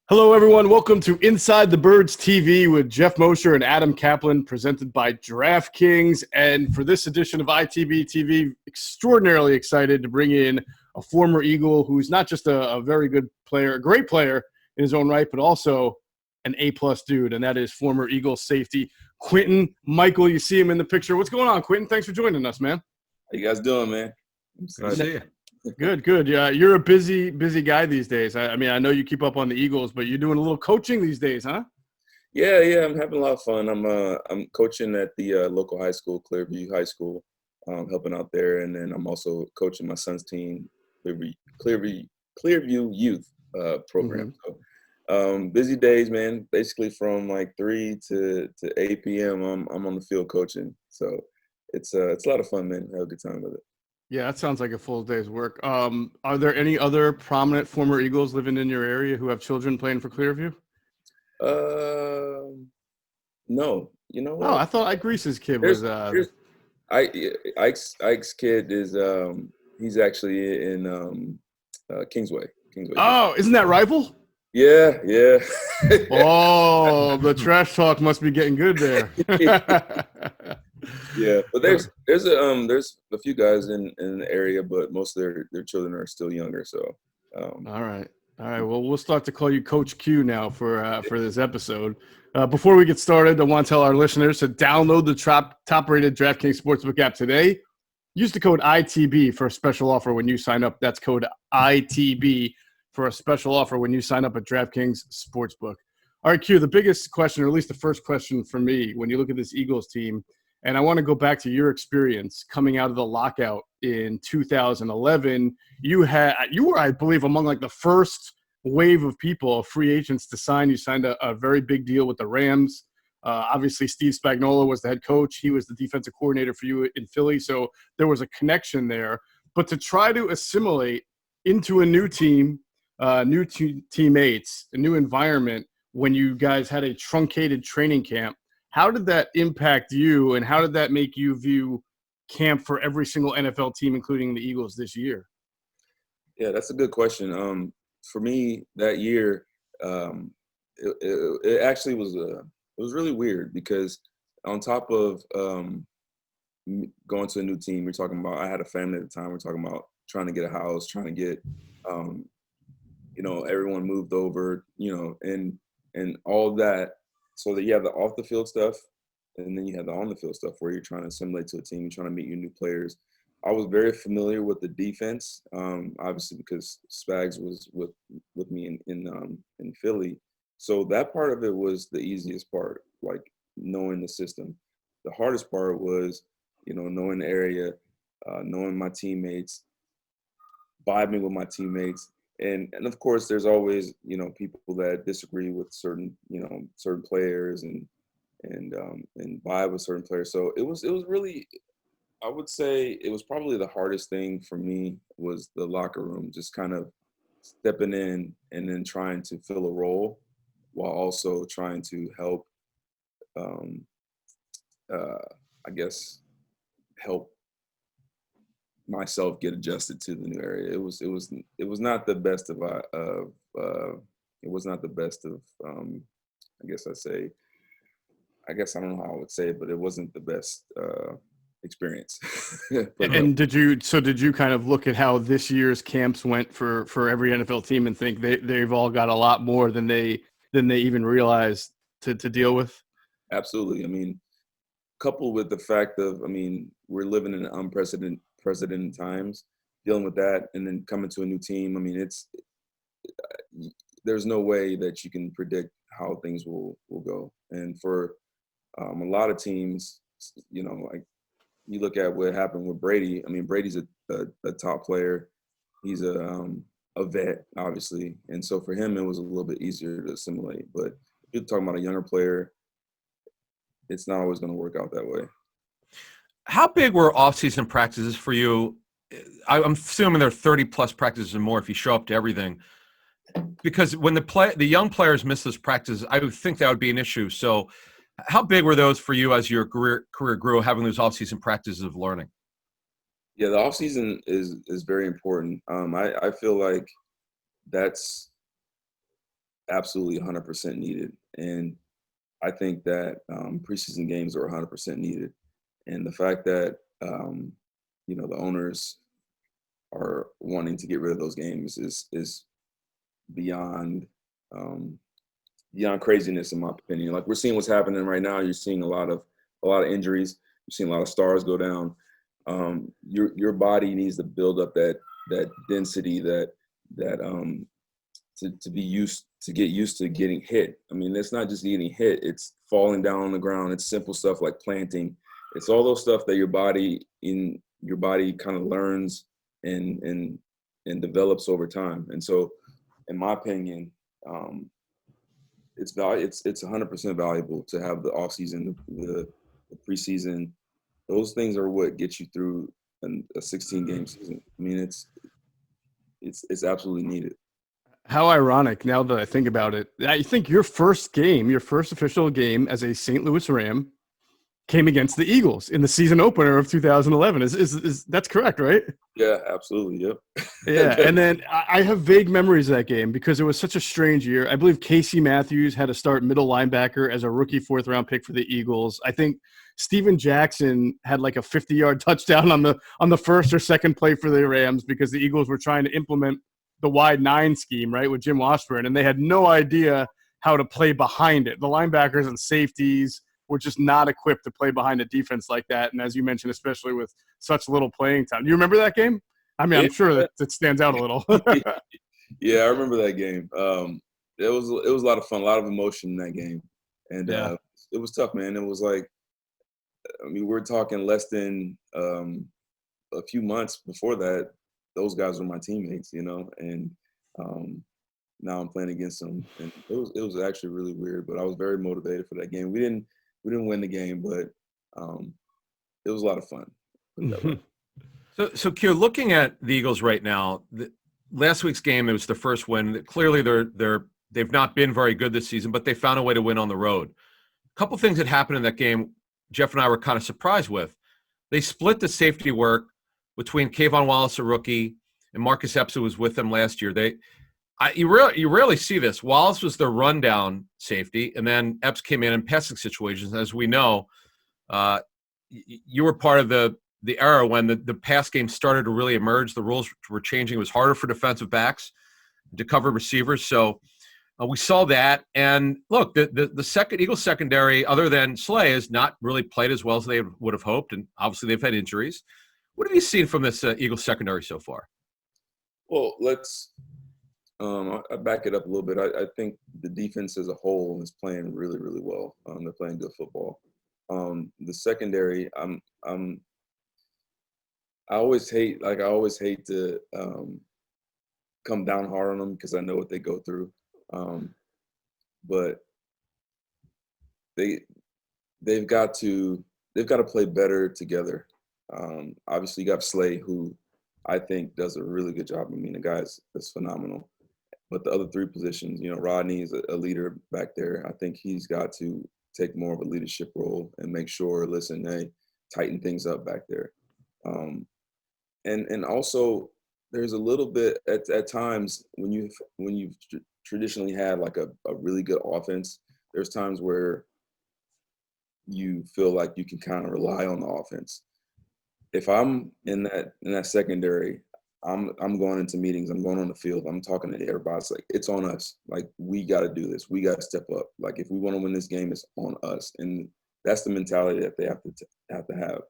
Hello, everyone. Welcome to Inside the Birds TV with Geoff Mosher and Adam Caplan, presented by DraftKings. And for this edition of ITB TV, extraordinarily excited to bring in a former Eagle who's not just a very good player, a great player in his own right, but also an A-plus dude, and that is former Eagle safety Quintin Mikell. You see him in the picture. What's going on, Quintin? Thanks for joining us, man. How you guys doing, man? Good to see you. Good. Yeah, you're a busy guy these days. I mean, I know you keep up on the Eagles, but you're doing a little coaching these days, huh? Yeah, I'm having a lot of fun. I'm coaching at the local high school, Clearview High School, helping out there, and then I'm also coaching my son's team, Clearview Youth program. So busy days, man. Basically from like 3 to 8 p.m. I'm on the field coaching. So it's a lot of fun, man. Have a good time with it. Yeah, that sounds like a full day's work. Are there any other prominent former Eagles living in your area who have children playing for Clearview? No. You know what? Oh, I thought Grease's kid There's, was. Ike's kid is he's actually in Kingsway. Oh, isn't that Rival? Yeah. Oh, the trash talk must be getting good there. Yeah, but there's a few guys in the area, but most of their children are still younger. So, All right. Well, we'll start to call you Coach Q now for this episode. Before we get started, I want to tell our listeners to download the top-rated DraftKings Sportsbook app today. Use the code ITB for a special offer when you sign up. That's code ITB for a special offer when you sign up at DraftKings Sportsbook. All right, Q, the biggest question, or at least the first question for me, when you look at this Eagles team, and I want to go back to your experience coming out of the lockout in 2011. You were, I believe, among like the first wave of people, free agents to sign. You signed a very big deal with the Rams. Obviously, Steve Spagnuolo was the head coach. He was the defensive coordinator for you in Philly. So there was a connection there. But to try to assimilate into a new team, teammates, a new environment, when you guys had a truncated training camp, how did that impact you, and how did that make you view camp for every single NFL team, including the Eagles this year? Yeah, that's a good question. For me, that year, it actually was really weird because on top of going to a new team, we're talking about, I had a family at the time. We're talking about trying to get a house, trying to get, everyone moved over, and all that. So that you have the off the field stuff, and then you have the on the field stuff where you're trying to assimilate to a team, you're trying to meet your new players. I was very familiar with the defense, obviously because Spags was with me in Philly. So that part of it was the easiest part, like knowing the system. The hardest part was, knowing the area, knowing my teammates, vibing with my teammates. And of course, there's always, people that disagree with certain players and vibe with certain players. So it was really, I would say it was probably the hardest thing for me was the locker room, just kind of stepping in and then trying to fill a role while also trying to help, help myself get adjusted to the new area. It was not the best of I guess I don't know how I would say it, but it wasn't the best experience. And did you kind of look at how this year's camps went for every NFL team and think they've all got a lot more than they even realized to deal with? Absolutely. I mean, coupled with the fact of, we're living in unprecedented times, dealing with that, and then coming to a new team. There's no way that you can predict how things will go. And for a lot of teams, like you look at what happened with Brady. Brady's a top player. He's a vet, obviously, and so for him it was a little bit easier to assimilate. But if you're talking about a younger player, it's not always going to work out that way. How big were off-season practices for you? I'm assuming there are 30-plus practices and more if you show up to everything. Because when the young players miss those practices, I would think that would be an issue. So how big were those for you as your career grew, having those off-season practices of learning? Yeah, the off-season is very important. I feel like that's absolutely 100% needed. And I think that preseason games are 100% needed. And the fact that, the owners are wanting to get rid of those games is beyond beyond craziness, in my opinion. Like, we're seeing what's happening right now. You're seeing a lot of injuries. You're seeing a lot of stars go down. Your body needs to build up that density, that to get used to getting hit. I mean, it's not just getting hit; it's falling down on the ground. It's simple stuff like planting. It's all those stuff that your body kind of learns and develops over time. And so, in my opinion, it's 100% valuable to have the off season, the preseason. Those things are what get you through a 16 game season. I mean, it's absolutely needed. How ironic, now that I think about it. I think your first official game as a St. Louis Ram came against the Eagles in the season opener of 2011. Is that's correct, right? Yeah, absolutely. Yep. Yeah, and then I have vague memories of that game because it was such a strange year. I believe Casey Matthews had to start middle linebacker as a rookie 4th-round pick for the Eagles. I think Steven Jackson had like a 50-yard touchdown on the first or second play for the Rams because the Eagles were trying to implement the wide 9 scheme, right, with Jim Washburn, and they had no idea how to play behind it. The linebackers and safeties were just not equipped to play behind a defense like that, and as you mentioned, especially with such little playing time. Do you remember that game? I mean, I'm sure that it stands out a little. Yeah, I remember that game. It was a lot of fun, a lot of emotion in that game, and it was tough, man. It was like, I mean, we're talking less than a few months before that. Those guys were my teammates, and now I'm playing against them, and it was actually really weird. But I was very motivated for that game. We didn't win the game, but it was a lot of fun. Put it that way. So Q, looking at the Eagles right now, last week's game, it was the first win. Clearly, they've not been very good this season, but they found a way to win on the road. A couple things that happened in that game, Geoff and I were kind of surprised with. They split the safety work between Kayvon Wallace, a rookie, and Marcus Epps, who was with them last year. You rarely see this. Wallace was the rundown safety, and then Epps came in passing situations. As we know, you were part of the era when the pass game started to really emerge. The rules were changing. It was harder for defensive backs to cover receivers. So we saw that. And look, the second Eagles secondary, other than Slay, has not really played as well as they would have hoped. And obviously they've had injuries. What have you seen from this Eagles secondary so far? Well, let's I back it up a little bit. I think the defense as a whole is playing really, really well. They're playing good football. The secondary, I always hate to come down hard on them because I know what they go through. But they've got to play better together. Obviously, you got Slay, who I think does a really good job. I mean, the guy is phenomenal. But the other 3 positions, Rodney is a leader back there. I think he's got to take more of a leadership role and make sure, listen, hey, tighten things up back there. And also, there's a little bit at times when you've traditionally had like a really good offense, there's times where you feel like you can kind of rely on the offense. If I'm in that secondary, I'm going into meetings, I'm going on the field, I'm talking to everybody. It's like, it's on us. Like, we got to do this. We got to step up. Like, if we want to win this game, it's on us. And that's the mentality that they have to have.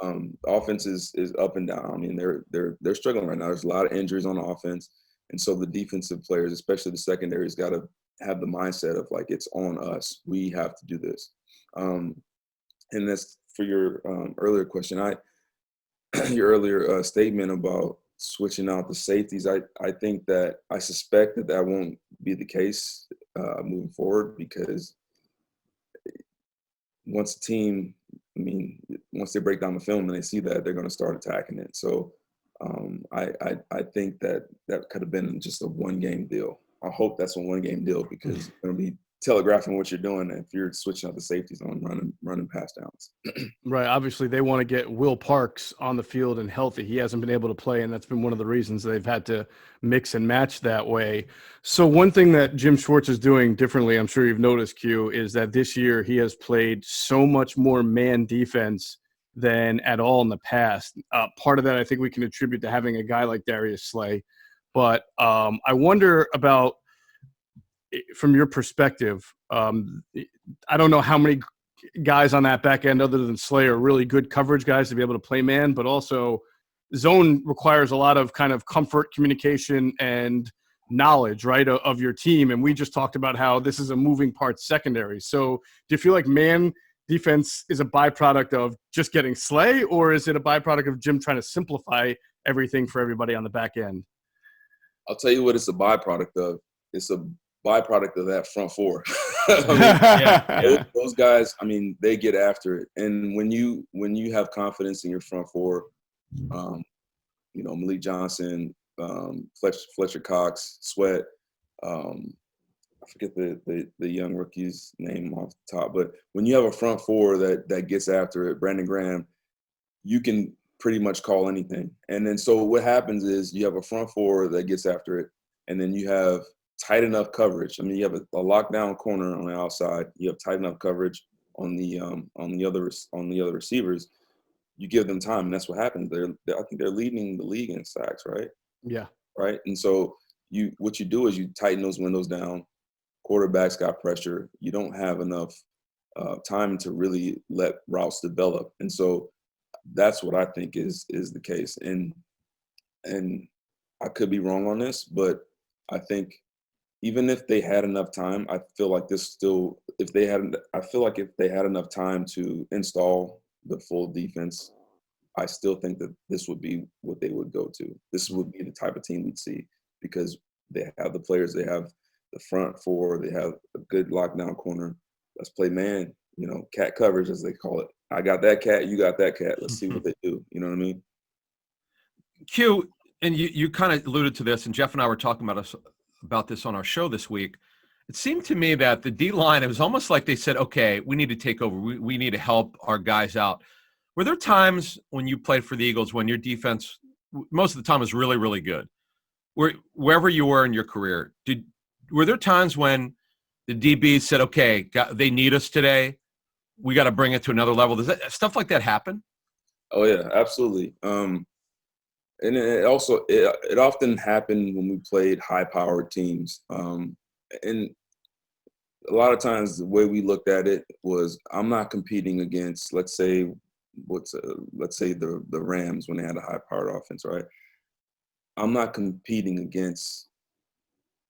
The offense is up and down. I mean, they're struggling right now. There's a lot of injuries on the offense, and so the defensive players, especially the secondary, has got to have the mindset of like, it's on us. We have to do this. And that's for your earlier question. Your earlier statement about switching out the safeties. I think that I suspect that won't be the case moving forward, because once they break down the film and they see that, they're going to start attacking it. So I think that could have been just a 1-game deal. I hope that's a 1-game deal, because it's going to be telegraphing what you're doing if you're switching out the safeties on running pass downs. Right. Obviously, they want to get Will Parks on the field and healthy. He hasn't been able to play, and that's been one of the reasons they've had to mix and match that way. So one thing that Jim Schwartz is doing differently, I'm sure you've noticed, Q, is that this year he has played so much more man defense than at all in the past. Part of that I think we can attribute to having a guy like Darius Slay. But I wonder about, from your perspective, I don't know how many guys on that back end other than Slay are really good coverage guys to be able to play man, but also zone requires a lot of kind of comfort, communication, and knowledge, right, of your team. And we just talked about how this is a moving part secondary. So do you feel like man defense is a byproduct of just getting Slay, or is it a byproduct of Jim trying to simplify everything for everybody on the back end? I'll tell you what it's a byproduct of. It's a byproduct of that front four. I mean, those guys, I mean, they get after it. And when you have confidence in your front four, you know, Malik Johnson, Fletcher Cox, Sweat, I forget the young rookie's name off the top, but when you have a front four that gets after it, Brandon Graham, you can pretty much call anything. And then so what happens is you have a front four that gets after it, and then you have tight enough coverage. I mean, you have a lockdown corner on the outside. You have tight enough coverage on the other receivers. You give them time, and that's what happens. I think they're leading the league in sacks, right? Yeah. Right. And so what you do is you tighten those windows down. Quarterbacks got pressure. You don't have enough time to really let routes develop, and so that's what I think is the case. And I could be wrong on this, but I think even if they had enough time, I feel like if they had enough time to install the full defense, I still think that this would be what they would go to. This would be the type of team we'd see because they have the players, they have the front four, they have a good lockdown corner. Let's play man, you know, cat coverage as they call it. I got that cat, you got that cat. Let's see what they do. You know what I mean? Q, and you kind of alluded to this, and Geoff and I were talking about this on our show this week. It seemed to me that the D-line, it was almost like they said, okay, we need to take over. We need to help our guys out. Were there times when you played for the Eagles when your defense, most of the time, was really, really good? Wherever you were in your career, were there times when the DBs said, okay, they need us today, we got to bring it to another level? Does stuff like that happen? Oh, yeah, absolutely. And it also it often happened when we played high-powered teams. And a lot of times the way we looked at it was, I'm not competing against, let's say the Rams when they had a high-powered offense, right? I'm not competing against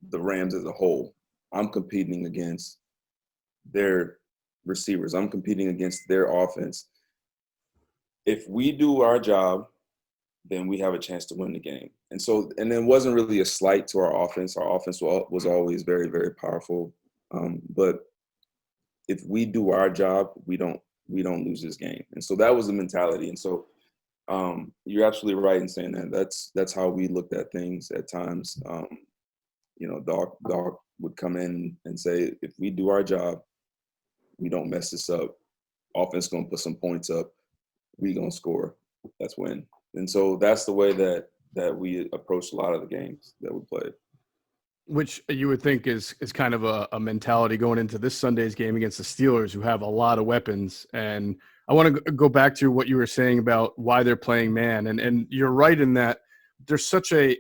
the Rams as a whole. I'm competing against their receivers. I'm competing against their offense. If we do our job, then we have a chance to win the game. And it wasn't really a slight to our offense. Our offense was always very, very powerful. But if we do our job, we don't lose this game. And so that was the mentality. And so you're absolutely right in saying that. That's how we looked at things at times. You know, Doc would come in and say, if we do our job, we don't mess this up. Offense gonna put some points up. We gonna score. Let's win. And so that's the way that we approached a lot of the games that we played. Which you would think is kind of a mentality going into this Sunday's game against the Steelers, who have a lot of weapons. And I want to go back to what you were saying about why they're playing man. And you're right in that there's such a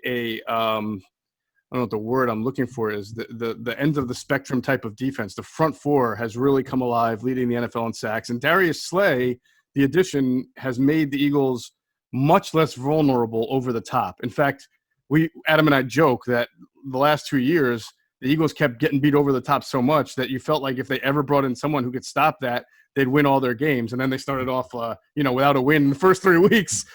I don't know what the word I'm looking for is, the end of the spectrum type of defense. The front four has really come alive, leading the NFL in sacks. And Darius Slay, the addition, has made the Eagles much less vulnerable over the top. In fact, Adam and I joke that the last 2 years, the Eagles kept getting beat over the top so much that you felt like if they ever brought in someone who could stop that, they'd win all their games. And then they started off, without a win in the first 3 weeks,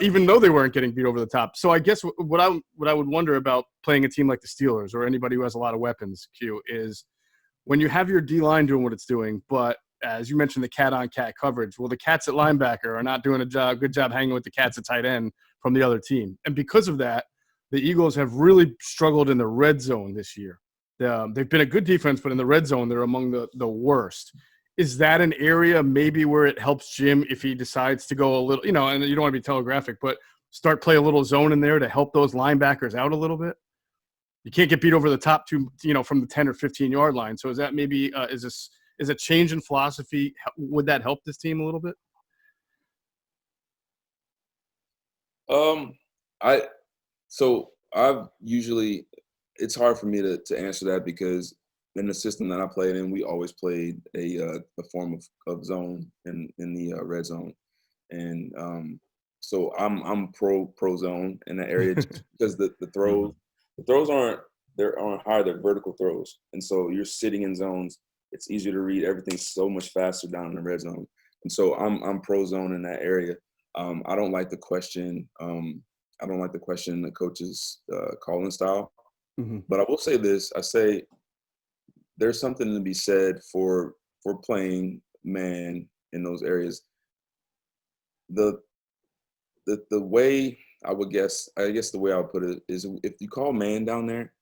even though they weren't getting beat over the top. So I guess what I would wonder about playing a team like the Steelers or anybody who has a lot of weapons, Q, is when you have your D-line doing what it's doing, but as you mentioned, the cat-on-cat coverage, well, the cats at linebacker are not doing a good job hanging with the cats at tight end from the other team. And because of that, the Eagles have really struggled in the red zone this year. they've been a good defense, but in the red zone, they're among the worst. Is that an area maybe where it helps Jim if he decides to go a little, and you don't want to be telegraphic, but start play a little zone in there to help those linebackers out a little bit? You can't get beat over the top two, from the 10 or 15-yard line. So is that maybe is a change in philosophy? Would that help this team a little bit? It's hard for me to answer that because in the system that I played in, we always played a form of zone in the red zone, and so I'm pro zone in that area just because the throws aren't high, they're vertical throws, and so you're sitting in zones. It's easier to read everything so much faster down in the red zone, and so I'm pro zone in that area. I don't like the question. I don't like the question the coach's calling style. Mm-hmm. But I will say this. I say there's something to be said for playing man in those areas. The way I guess the way I would put it is if you call man down there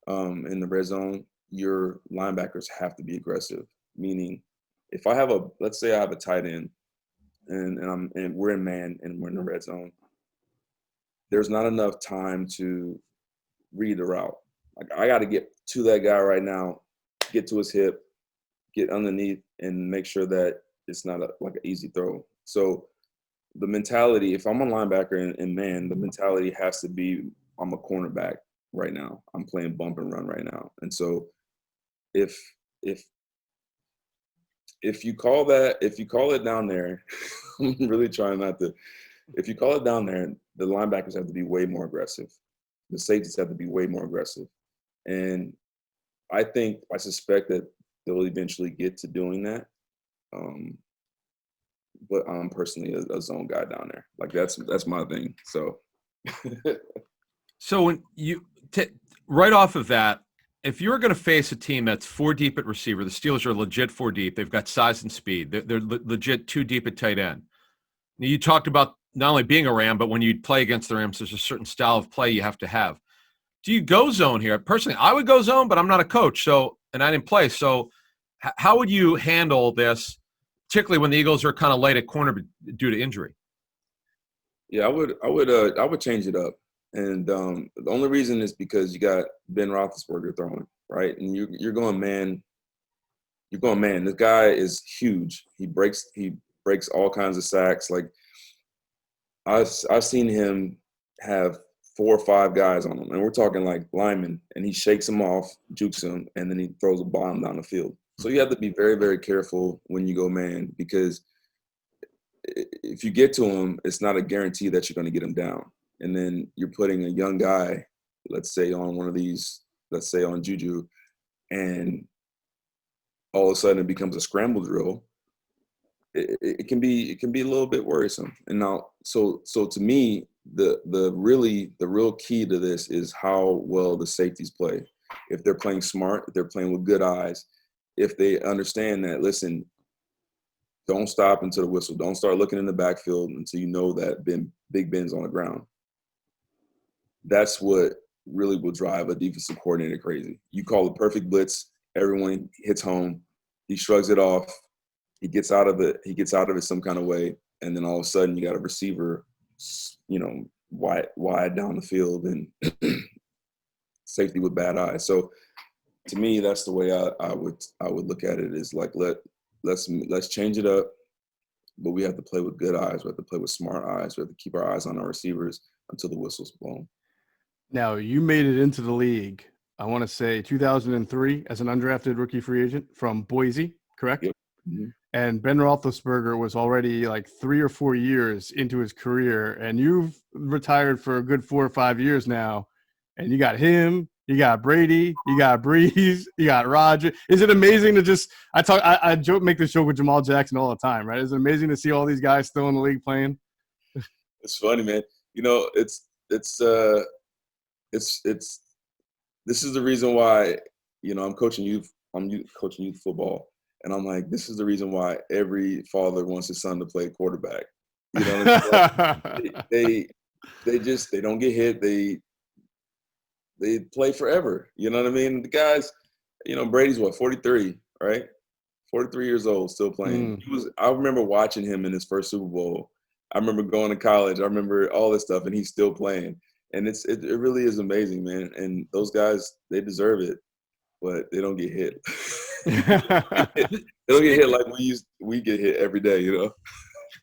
in the red zone, your linebackers have to be aggressive. Meaning if I have let's say I have a tight end and we're in man and we're in the red zone, there's not enough time to read the route. Like I got to get to that guy right now, get to his hip, get underneath, and make sure that it's not like an easy throw. So the mentality, if I'm a linebacker and man, the mentality has to be I'm a cornerback right now. I'm playing bump and run right now. And so if you call it down there, I'm really trying not to. If you call it down there, the linebackers have to be way more aggressive. The safeties have to be way more aggressive. And I suspect that they'll eventually get to doing that. But I'm personally a zone guy down there. Like that's my thing. So. So when you right off of that, if you're going to face a team that's 4 deep at receiver, the Steelers are legit 4 deep. They've got size and speed. They're legit 2 deep at tight end. Now, you talked about not only being a Ram, but when you play against the Rams, there's a certain style of play you have to have. Do you go zone here? Personally, I would go zone, but I'm not a coach, and I didn't play. So how would you handle this, particularly when the Eagles are kind of light at corner due to injury? Yeah, I would change it up. And the only reason is because you got Ben Roethlisberger throwing, right? And you're going man. You're going man. This guy is huge. He breaks all kinds of sacks. Like I've seen him have 4 or 5 guys on him, and we're talking like linemen, and he shakes them off, jukes them, and then he throws a bomb down the field. So you have to be very, very careful when you go man, because if you get to him, it's not a guarantee that you're going to get him down. And then you're putting a young guy, let's say on one of these, let's say on Juju, and all of a sudden it becomes a scramble drill. It can be a little bit worrisome. And now, so to me, the real key to this is how well the safeties play. If they're playing smart, if they're playing with good eyes, if they understand that, listen, don't stop until the whistle. Don't start looking in the backfield until you know that Big Ben's on the ground. That's what really will drive a defensive coordinator crazy. You call the perfect blitz, everyone hits home, he shrugs it off, he gets out of it some kind of way, and then all of a sudden you got a receiver, wide down the field and safety with bad eyes. So to me, that's the way I would look at it, is like let's change it up, but we have to play with good eyes. We have to play with smart eyes. We have to keep our eyes on our receivers until the whistle's blown. Now, you made it into the league, I want to say 2003 as an undrafted rookie free agent from Boise, correct? Yep. Mm-hmm. And Ben Roethlisberger was already like 3 or 4 years into his career, and you've retired for a good 4 or 5 years now, and you got him, you got Brady, you got Breeze, you got Roger. Is it amazing to just – I make this joke with Jamal Jackson all the time, right? Is it amazing to see all these guys still in the league playing? It's funny, man. This is the reason why, I'm coaching youth football, and I'm like, this is the reason why every father wants his son to play quarterback. You know what I mean? They don't get hit. They play forever. You know what I mean? The guys, Brady's what, 43, right? 43 years old, still playing. I remember watching him in his first Super Bowl. I remember going to college. I remember all this stuff, and he's still playing. And it really is amazing, man. And those guys, they deserve it, but they don't get hit. They don't get hit like we get hit every day,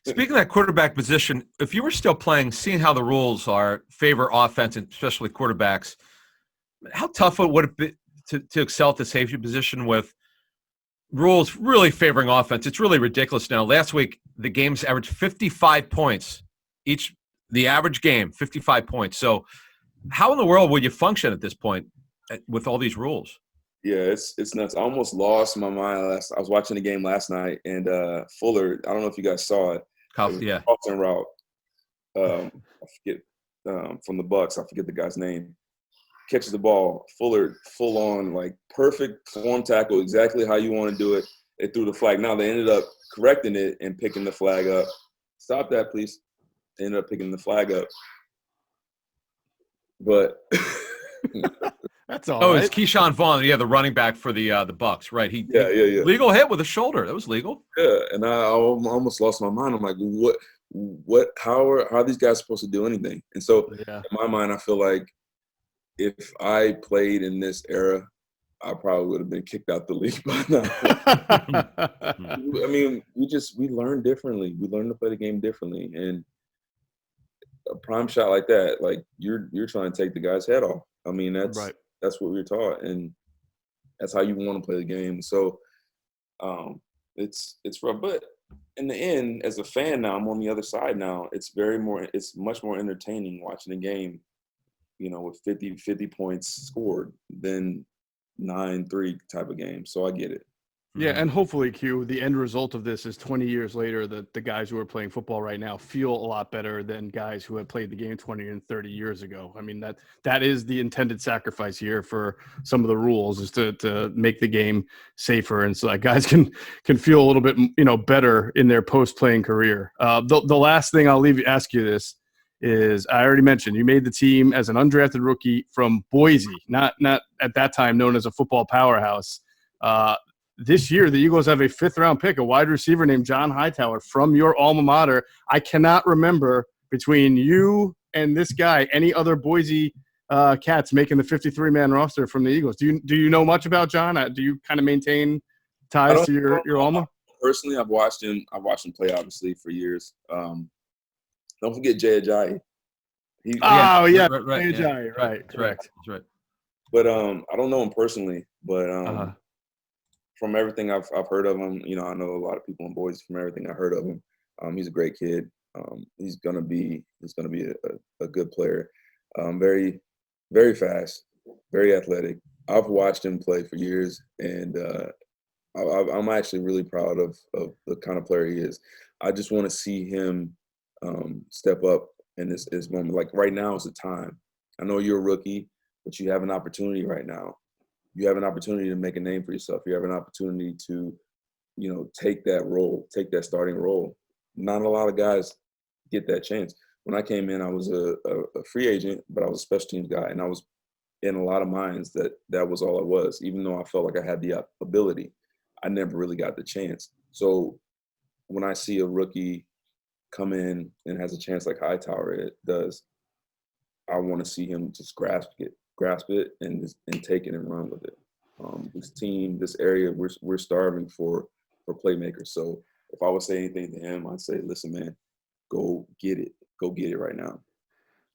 Speaking of that quarterback position, if you were still playing, seeing how the rules favor offense, and especially quarterbacks, how tough would it be to excel at the safety position with rules really favoring offense? It's really ridiculous now. Last week, the games averaged 55 points each. The average game, 55 points. So how in the world would you function at this point with all these rules? Yeah, it's nuts. I almost lost my mind. I was watching the game last night, and Fuller, I don't know if you guys saw it. Yeah. Crossing route. I forget from the Bucks. I forget the guy's name. Catches the ball. Fuller, full on, like perfect form tackle, exactly how you want to do it. They threw the flag. Now they ended up correcting it and picking the flag up. Stop that, please. They ended up picking the flag up. But that's all right. It's Keyshawn Vaughn, the running back for the Bucks, right? He legal hit with a shoulder. That was legal. Yeah, and I almost lost my mind. I'm like, what? How are these guys supposed to do anything? And so in my mind, I feel like if I played in this era, I probably would have been kicked out the league by now. I mean, we learn differently. We learn to play the game differently, and a prime shot like that, like you're trying to take the guy's head off. I mean, that's what we're taught, and that's how you want to play the game. So it's rough, but in the end, as a fan now, I'm on the other side now. It's much more entertaining watching a game, with 50 points scored than 9-3 type of game. So I get it. Yeah, and hopefully, Q, the end result of this is 20 years later that the guys who are playing football right now feel a lot better than guys who have played the game 20 and 30 years ago. I mean, that is the intended sacrifice here for some of the rules, is to make the game safer, and so that guys can feel a little bit better in their post-playing career. The last thing I'll ask you this is, I already mentioned you made the team as an undrafted rookie from Boise, not at that time known as a football powerhouse. This year, the Eagles have a fifth-round pick, a wide receiver named John Hightower from your alma mater. I cannot remember between you and this guy any other Boise Cats making the 53-man roster from the Eagles. Do you know much about John? Do you kind of maintain ties to your alma? Personally, I've watched him play, obviously, for years. Don't forget Jay Ajayi. Ajayi, right. Correct. That's right. But I don't know him personally, but from everything I've heard of him, I know a lot of people in Boise. From everything I heard of him, he's a great kid. He's gonna be a good player. Very, very fast, very athletic. I've watched him play for years, and I'm actually really proud of the kind of player he is. I just want to see him step up in this moment. Like right now is the time. I know you're a rookie, but you have an opportunity right now. You have an opportunity to make a name for yourself. You have an opportunity to, take that role, take that starting role. Not a lot of guys get that chance. When I came in, I was a free agent, but I was a special teams guy, and I was in a lot of minds that was all I was. Even though I felt like I had the ability, I never really got the chance. So when I see a rookie come in and has a chance like Hightower does, I want to see him just grasp it and take it and run with it. This team, this area, we're starving for playmakers. So if I would say anything to him, I'd say, listen, man, go get it. Go get it right now.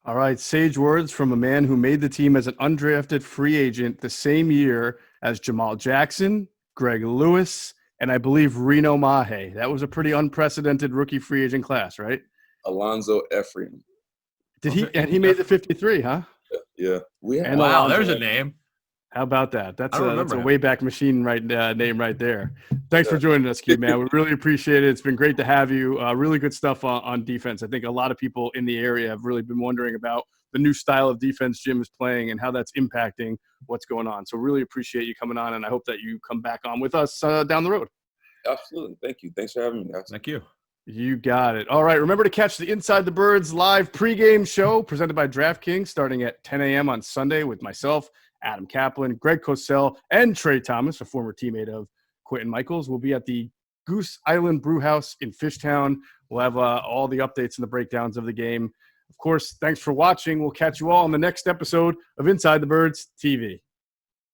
All right, sage words from a man who made the team as an undrafted free agent the same year as Jamal Jackson, Greg Lewis, and I believe Reno Mahe. That was a pretty unprecedented rookie free agent class, right? Alonzo Ephraim. He made the 53, huh? Yeah. Wow, there's a name. How about that? That's a Wayback Machine name right there. Thanks for joining us, Q, man. We really appreciate it. It's been great to have you. Really good stuff on defense. I think a lot of people in the area have really been wondering about the new style of defense Jim is playing and how that's impacting what's going on. So really appreciate you coming on, and I hope that you come back on with us down the road. Absolutely. Thank you. Thanks for having me, guys. Thank you. You got it. All right. Remember to catch the Inside the Birds live pregame show presented by DraftKings starting at 10 a.m. on Sunday with myself, Adam Caplan, Greg Cosell, and Trey Thomas, a former teammate of Quintin Mikell, will be at the Goose Island Brewhouse in Fishtown. We'll have all the updates and the breakdowns of the game. Of course, thanks for watching. We'll catch you all on the next episode of Inside the Birds TV.